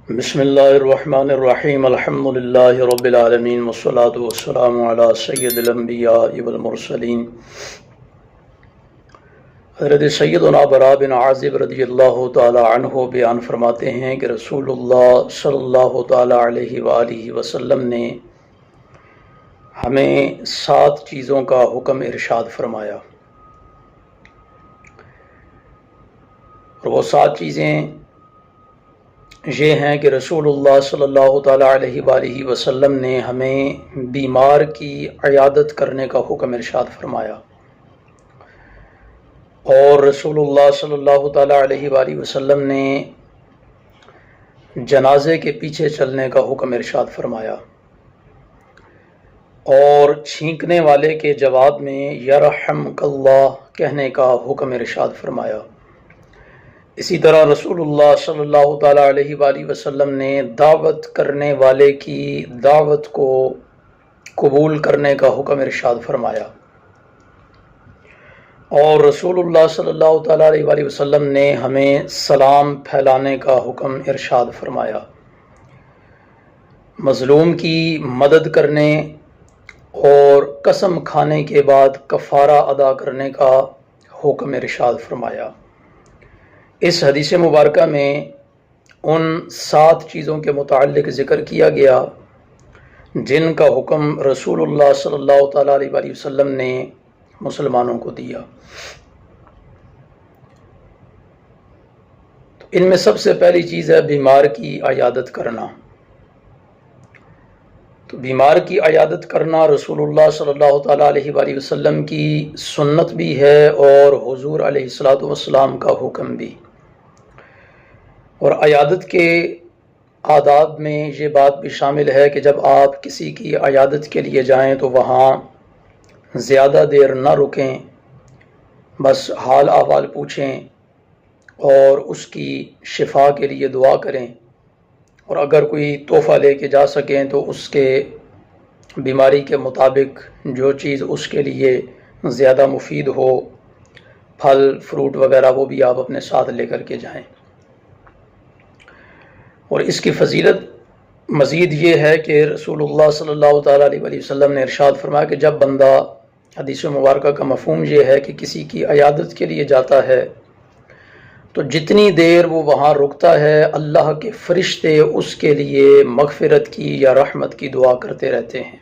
بسم اللہ الرحمن الرحیم الحمد للہ رب العالمین والصلاة والسلام علی سید الانبیاء والمرسلین حضرت سیدنا برا بن عازب رضی اللہ تعالی عنہ بیان فرماتے ہیں کہ رسول اللہ صلی اللہ تعالی علیہ وآلہ وسلم نے ہمیں 7 چیزوں کا حکم ارشاد فرمایا، اور وہ 7 چیزیں یہ ہیں کہ رسول اللہ صلی اللہ تعالیٰ علیہ وآلہ وسلم نے ہمیں بیمار کی عیادت کرنے کا حکم ارشاد فرمایا، اور رسول اللہ صلی اللہ تعالیٰ علیہ وآلہ وسلم نے جنازے کے پیچھے چلنے کا حکم ارشاد فرمایا، اور چھینکنے والے کے جواب میں یرحمک اللہ کہنے کا حکم ارشاد فرمایا۔ اسی طرح رسول اللہ صلی اللہ تعالیٰ علیہ وآلہ وسلم نے دعوت کرنے والے کی دعوت کو قبول کرنے کا حکم ارشاد فرمایا، اور رسول اللہ صلی اللہ تعالیٰ علیہ وآلہ وسلم نے ہمیں سلام پھیلانے کا حکم ارشاد فرمایا، مظلوم کی مدد کرنے اور قسم کھانے کے بعد کفارہ ادا کرنے کا حکم ارشاد فرمایا۔ اس حدیث مبارکہ میں ان 7 چیزوں کے متعلق ذکر کیا گیا جن کا حکم رسول اللہ صلی اللہ تعالیٰ علیہ وآلہ وسلم نے مسلمانوں کو دیا۔ تو ان میں سب سے پہلی چیز ہے بیمار کی عیادت کرنا۔ تو بیمار کی عیادت کرنا رسول اللہ صلی اللہ تعالیٰ علیہ وآلہ وسلم کی سنت بھی ہے اور حضور علیہ الصلوۃ والسلام کا حکم بھی۔ اور عیادت کے آداب میں یہ بات بھی شامل ہے کہ جب آپ کسی کی عیادت کے لیے جائیں تو وہاں زیادہ دیر نہ رکیں، بس حال احوال پوچھیں اور اس کی شفا کے لیے دعا کریں، اور اگر کوئی تحفہ لے کے جا سکیں تو اس کے بیماری کے مطابق جو چیز اس کے لیے زیادہ مفید ہو، پھل فروٹ وغیرہ، وہ بھی آپ اپنے ساتھ لے کر کے جائیں۔ اور اس کی فضیلت مزید یہ ہے کہ رسول اللہ صلی اللہ تعالیٰ علیہ وآلہ وسلم نے ارشاد فرمایا کہ جب بندہ، حدیث مبارکہ کا مفہوم یہ ہے کہ کسی کی عیادت کے لیے جاتا ہے تو جتنی دیر وہ وہاں رکتا ہے اللہ کے فرشتے اس کے لیے مغفرت کی یا رحمت کی دعا کرتے رہتے ہیں۔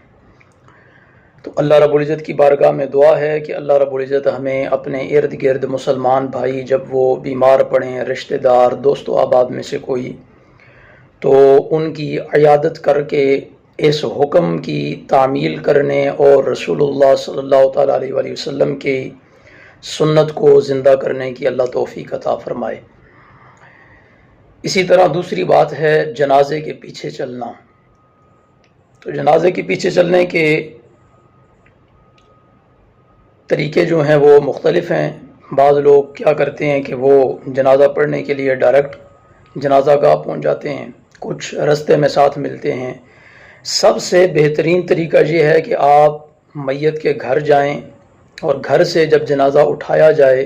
تو اللہ رب العزت کی بارگاہ میں دعا ہے کہ اللہ رب العزت ہمیں اپنے ارد گرد مسلمان بھائی جب وہ بیمار پڑیں، رشتہ دار، دوست و احباب میں سے کوئی، تو ان کی عیادت کر کے اس حکم کی تعمیل کرنے اور رسول اللہ صلی اللہ تعالیٰ علیہ وآلہ وسلم کی سنت کو زندہ کرنے کی اللہ توفیق عطا فرمائے۔ اسی طرح دوسری بات ہے جنازے کے پیچھے چلنا۔ تو جنازے کے پیچھے چلنے کے طریقے جو ہیں وہ مختلف ہیں۔ بعض لوگ کیا کرتے ہیں کہ وہ جنازہ پڑھنے کے لیے ڈائریکٹ جنازہ گاہ پہنچ جاتے ہیں، کچھ رستے میں ساتھ ملتے ہیں۔ سب سے بہترین طریقہ یہ ہے کہ آپ میت کے گھر جائیں، اور گھر سے جب جنازہ اٹھایا جائے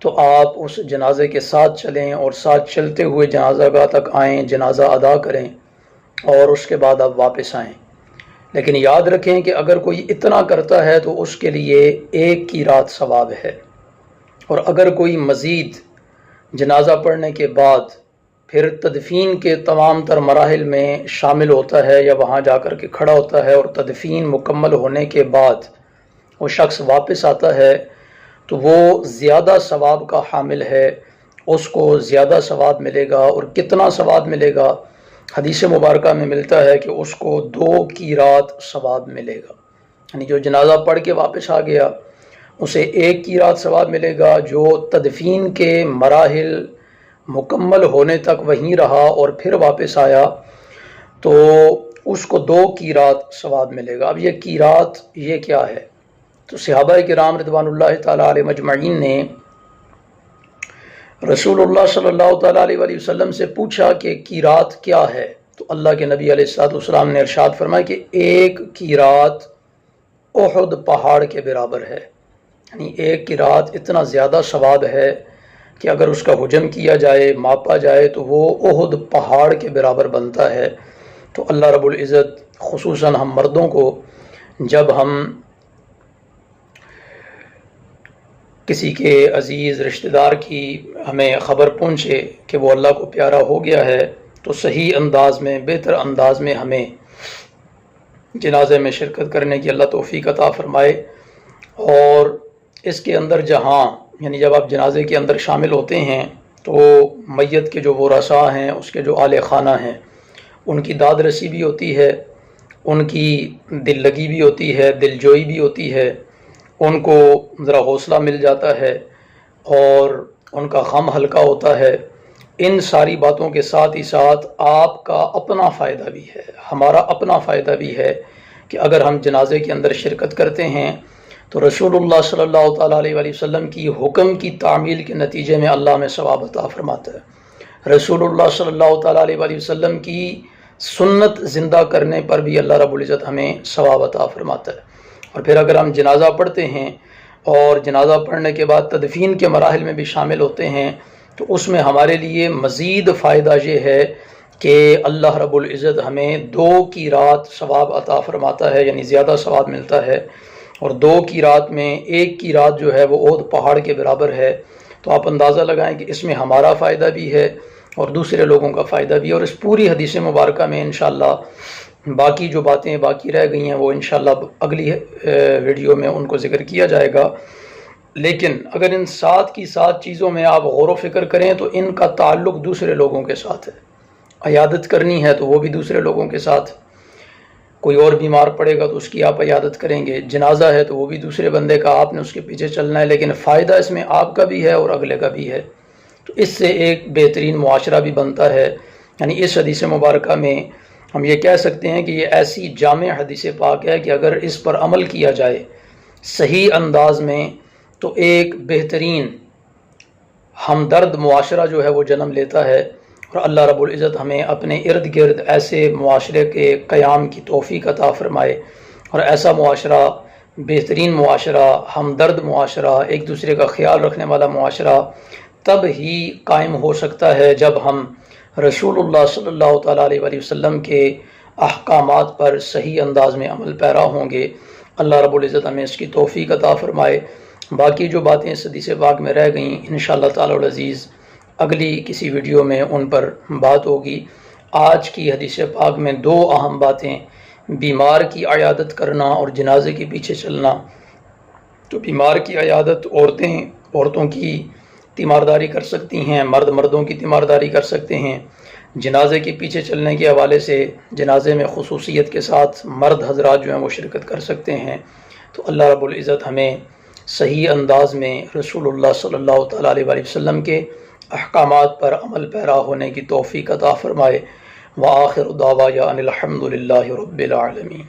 تو آپ اس جنازے کے ساتھ چلیں اور ساتھ چلتے ہوئے جنازہ گاہ تک آئیں، جنازہ ادا کریں، اور اس کے بعد آپ واپس آئیں۔ لیکن یاد رکھیں کہ اگر کوئی اتنا کرتا ہے تو اس کے لیے 1 کی رات ثواب ہے، اور اگر کوئی مزید جنازہ پڑھنے کے بعد پھر تدفین کے تمام تر مراحل میں شامل ہوتا ہے یا وہاں جا کر کے کھڑا ہوتا ہے اور تدفین مکمل ہونے کے بعد وہ شخص واپس آتا ہے تو وہ زیادہ ثواب کا حامل ہے، اس کو زیادہ ثواب ملے گا۔ اور کتنا ثواب ملے گا؟ حدیث مبارکہ میں ملتا ہے کہ اس کو 2 کی رات ثواب ملے گا، یعنی جو جنازہ پڑھ کے واپس آ گیا اسے 1 کی رات ثواب ملے گا، جو تدفین کے مراحل مکمل ہونے تک وہیں رہا اور پھر واپس آیا تو اس کو 2 کی رات ثواب ملے گا۔ اب یہ کی رات یہ کیا ہے؟ تو صحابہ کرام رضوان اللہ تعالیٰ علیہ مجمعین نے رسول اللہ صلی اللہ تعالیٰ علیہ وآلہ وسلم سے پوچھا کہ کی رات کیا ہے؟ تو اللہ کے نبی علیہ الصلوۃ والسلام نے ارشاد فرمایا کہ 1 کی رات احد پہاڑ کے برابر ہے، یعنی 1 کی رات اتنا زیادہ ثواب ہے کہ اگر اس کا حجم کیا جائے، ماپا جائے تو وہ احد پہاڑ کے برابر بنتا ہے۔ تو اللہ رب العزت خصوصاً ہم مردوں کو جب ہم کسی کے عزیز رشتہ دار کی ہمیں خبر پہنچے کہ وہ اللہ کو پیارا ہو گیا ہے، تو صحیح انداز میں، بہتر انداز میں ہمیں جنازے میں شرکت کرنے کی اللہ توفیق عطا فرمائے۔ اور اس کے اندر جہاں یعنی جب آپ جنازے کے اندر شامل ہوتے ہیں تو میت کے جو ورثاء ہیں، اس کے جو اہل خانہ ہیں، ان کی داد رسی بھی ہوتی ہے، ان کی دل لگی بھی ہوتی ہے، دل جوئی بھی ہوتی ہے، ان کو ذرا حوصلہ مل جاتا ہے اور ان کا غم ہلکا ہوتا ہے۔ ان ساری باتوں کے ساتھ ہی ساتھ آپ کا اپنا فائدہ بھی ہے، ہمارا اپنا فائدہ بھی ہے کہ اگر ہم جنازے کے اندر شرکت کرتے ہیں تو رسول اللہ صلی اللہ تعالیٰ علیہ وآلہ وسلم کی حکم کی تعمیل کے نتیجے میں اللہ میں ثواب عطا فرماتا ہے۔ رسول اللہ صلی اللہ تعالیٰ علیہ وآلہ وسلم کی سنت زندہ کرنے پر بھی اللہ رب العزت ہمیں ثواب عطا فرماتا ہے۔ اور پھر اگر ہم جنازہ پڑھتے ہیں اور جنازہ پڑھنے کے بعد تدفین کے مراحل میں بھی شامل ہوتے ہیں تو اس میں ہمارے لیے مزید فائدہ یہ ہے کہ اللہ رب العزت ہمیں 2 کی رات ثواب عطا فرماتا ہے، یعنی زیادہ ثواب ملتا ہے۔ اور 2 کی رات میں 1 کی رات جو ہے وہ احد پہاڑ کے برابر ہے۔ تو آپ اندازہ لگائیں کہ اس میں ہمارا فائدہ بھی ہے اور دوسرے لوگوں کا فائدہ بھی ہے۔ اور اس پوری حدیث مبارکہ میں انشاءاللہ باقی جو باتیں باقی رہ گئی ہیں وہ انشاءاللہ اگلی ویڈیو میں ان کو ذکر کیا جائے گا۔ لیکن اگر ان 7 کی 7 چیزوں میں آپ غور و فکر کریں تو ان کا تعلق دوسرے لوگوں کے ساتھ ہے۔ عیادت کرنی ہے تو وہ بھی دوسرے لوگوں کے ساتھ، کوئی اور بیمار پڑے گا تو اس کی آپ عیادت کریں گے، جنازہ ہے تو وہ بھی دوسرے بندے کا، آپ نے اس کے پیچھے چلنا ہے، لیکن فائدہ اس میں آپ کا بھی ہے اور اگلے کا بھی ہے۔ تو اس سے ایک بہترین معاشرہ بھی بنتا ہے۔ یعنی اس حدیث مبارکہ میں ہم یہ کہہ سکتے ہیں کہ یہ ایسی جامع حدیث پاک ہے کہ اگر اس پر عمل کیا جائے صحیح انداز میں تو ایک بہترین ہمدرد معاشرہ جو ہے وہ جنم لیتا ہے۔ اور اللہ رب العزت ہمیں اپنے ارد گرد ایسے معاشرے کے قیام کی توفیق عطا فرمائے، اور ایسا معاشرہ، بہترین معاشرہ، ہمدرد معاشرہ، ایک دوسرے کا خیال رکھنے والا معاشرہ تب ہی قائم ہو سکتا ہے جب ہم رسول اللہ صلی اللہ تعالیٰ علیہ وآلہ وسلم کے احکامات پر صحیح انداز میں عمل پیرا ہوں گے۔ اللہ رب العزت ہمیں اس کی توفیق عطا فرمائے۔ باقی جو باتیں اس حدیث پاک میں رہ گئیں انشاءاللہ تعالی العزیز اگلی کسی ویڈیو میں ان پر بات ہوگی۔ آج کی حدیث پاک میں 2 اہم باتیں، بیمار کی عیادت کرنا اور جنازے کے پیچھے چلنا۔ تو بیمار کی عیادت عورتوں کی تیمارداری کر سکتی ہیں، مرد مردوں کی تیمارداری کر سکتے ہیں۔ جنازے کے پیچھے چلنے کے حوالے سے جنازے میں خصوصیت کے ساتھ مرد حضرات جو ہیں وہ شرکت کر سکتے ہیں۔ تو اللہ رب العزت ہمیں صحیح انداز میں رسول اللہ صلی اللہ تعالیٰ علیہ وآلہ وسلم کے احکامات پر عمل پیرا ہونے کی توفیق عطا فرمائے۔ وآخر دعوانا ان الحمد للہ رب العالمین۔